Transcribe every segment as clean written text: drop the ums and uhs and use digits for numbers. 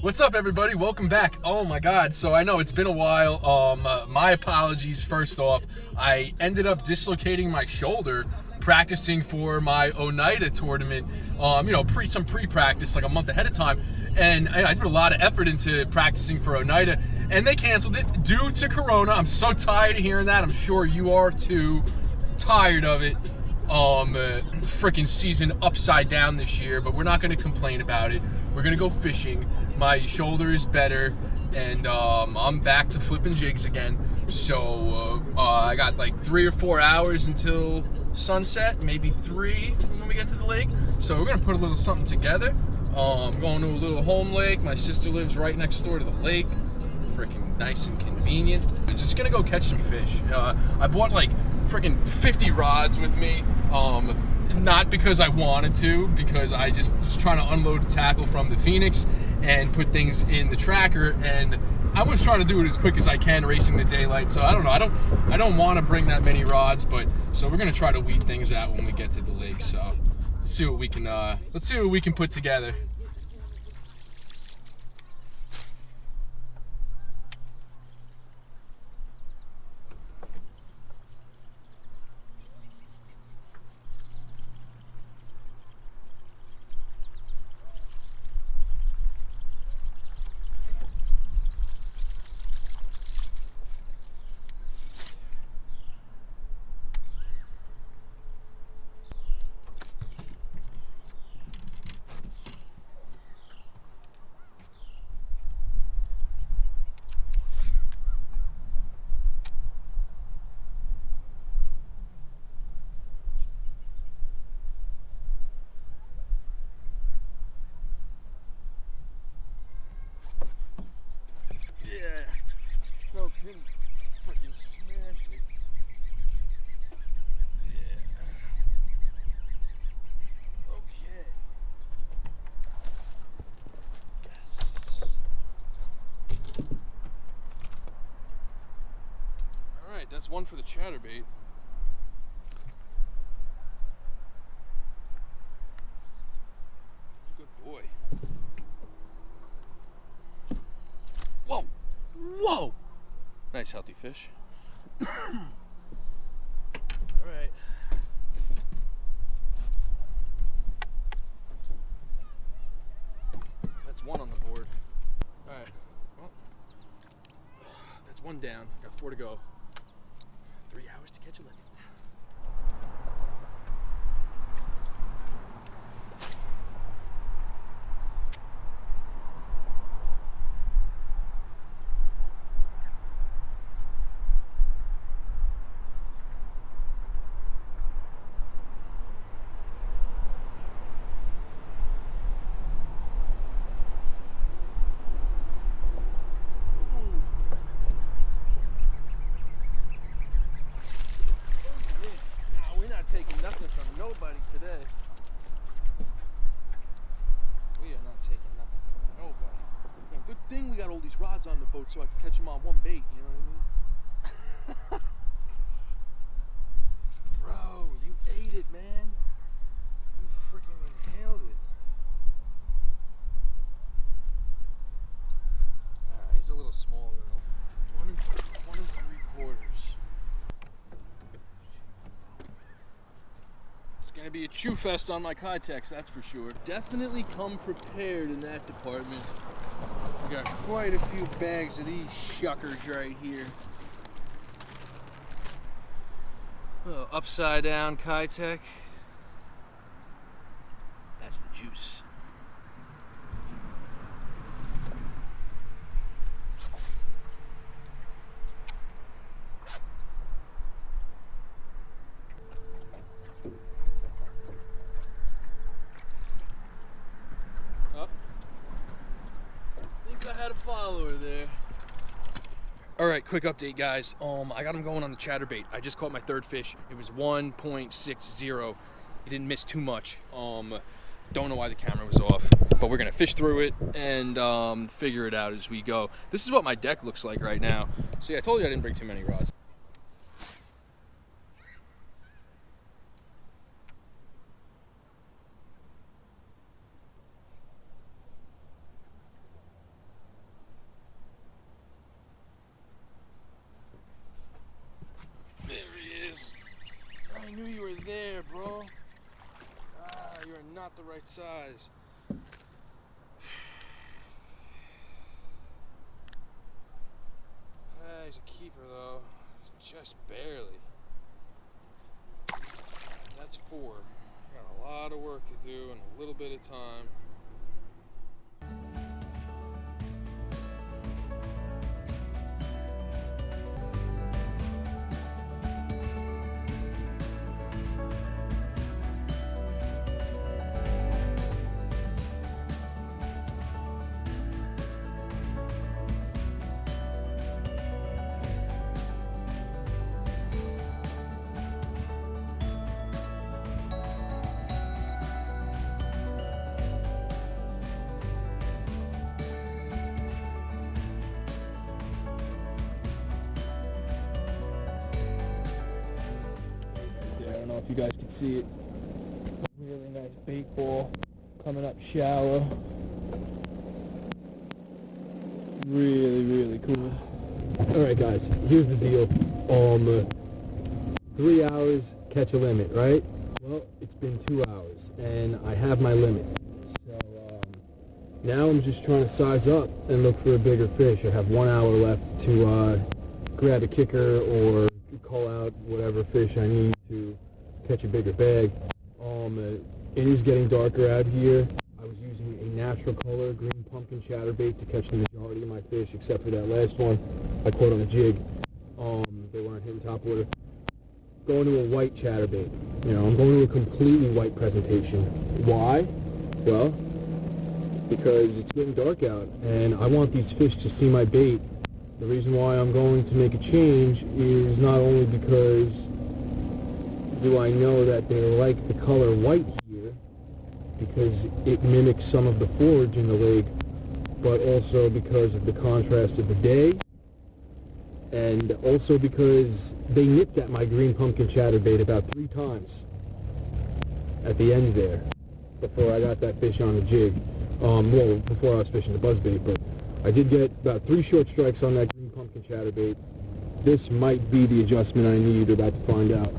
What's up, everybody? Welcome back. Oh my God! So I know it's been a while. My apologies. First off, I ended up dislocating my shoulder practicing for my Oneida tournament. Some pre-practice like a month ahead of time, and I put a lot of effort into practicing for Oneida, and they canceled it due to Corona. I'm so tired of hearing that. I'm sure you are too. Tired of it. Freaking season upside down this year, but we're not going to complain about it. We're going to go fishing. My shoulder is better, and I'm back to flipping jigs again. So I got like 3 or 4 hours until sunset, maybe 3 when we get to the lake. So we're going to put a little something together. I'm going to a little home lake. My sister lives right next door to the lake. Freaking nice and convenient. We're just going to go catch some fish. I bought like freaking 50 rods with me. Not because I wanted to, because I just was trying to unload tackle from the Phoenix and put things in the tracker, and I was trying to do it as quick as I can, racing the daylight. So I don't know. I don't want to bring that many rods, but so we're gonna try to weed things out when we get to the lake. So let's see what we can put together. Yeah, smoked him freaking smashed it. Yeah. Okay. Yes. All right, that's one for the chatterbait. Good boy. Whoa! Whoa! Nice healthy fish. All right. That's one on the board. All right. Well, that's one down. Got 4 to go. 3 hours to catch a limit. Taking nothing from nobody today. We are not taking nothing from nobody. And good thing we got all these rods on the boat so I can catch them on one bait, you know what I mean? Bro, you ate it, man. You freaking inhaled it. Alright, he's a little smaller though. 1 3/4. Gonna be a chew fest on my Kytex, that's for sure. Definitely come prepared in that department. We got quite a few bags of these shuckers right here. Oh, upside down Kytex. That's the juice. I had a follower there. All right, quick update, guys. I got him going on the chatterbait. I just caught my 3rd fish. It was 1.60. He didn't miss too much. Don't know why the camera was off, but we're gonna fish through it and figure it out as we go. This is what my deck looks like right now. See, I told you I didn't bring too many rods. right size. He's a keeper though, just barely. That's 4. Got a lot of work to do in a little bit of time. I don't know if you guys can see it. Really nice bait ball coming up shallow. Really cool. Alright guys, here's the deal. 3 hours, catch a limit, right? Well, it's been 2 hours and I have my limit. So now I'm just trying to size up and look for a bigger fish. I have 1 hour left to grab a kicker or call out whatever fish I need to catch a bigger bag. It is getting darker out here. I was using a natural color green pumpkin chatterbait to catch the majority of my fish, except for that last one I caught on a jig. They weren't hitting top water. Going to a white chatterbait. You know, I'm going to a completely white presentation. Why? Well, because it's getting dark out and I want these fish to see my bait. The reason why I'm going to make a change is not only because do I know that they like the color white here because it mimics some of the forage in the lake, but also because of the contrast of the day, and also because they nipped at my green pumpkin chatterbait about 3 times at the end there before I got that fish on the jig. Well, before I was fishing the buzzbait, but I did get about 3 short strikes on that green pumpkin chatterbait. This might be the adjustment I need. You're about to find out.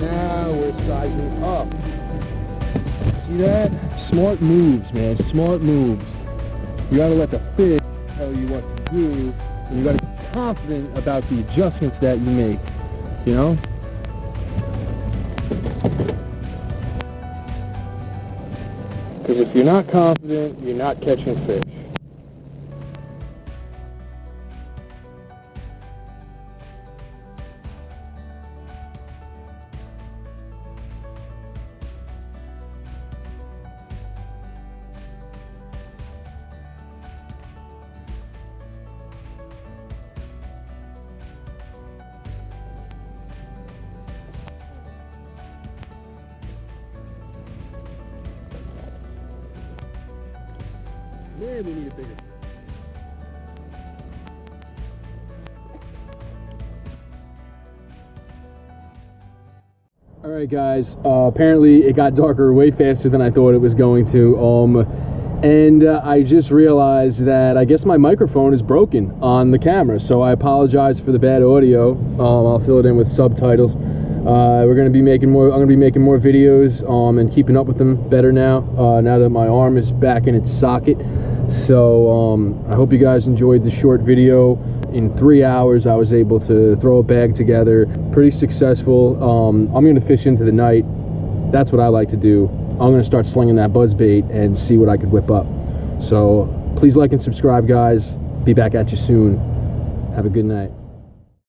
Now we're sizing up. See that? Smart moves, man. Smart moves. You gotta let the fish tell you what to do, and you gotta be confident about the adjustments that you make. You know? Because if you're not confident, you're not catching fish. Man, we need a bigger. Alright guys, apparently it got darker way faster than I thought it was going to, and I just realized that I guess my microphone is broken on the camera, so I apologize for the bad audio. I'll fill it in with subtitles. We're going to be making more. I'm going to be making more videos and keeping up with them better now. Now that my arm is back in its socket. So I hope you guys enjoyed the short video. In 3 hours, I was able to throw a bag together. Pretty successful. I'm going to fish into the night. That's what I like to do. I'm going to start slinging that buzzbait and see what I could whip up. So please like and subscribe, guys. Be back at you soon. Have a good night.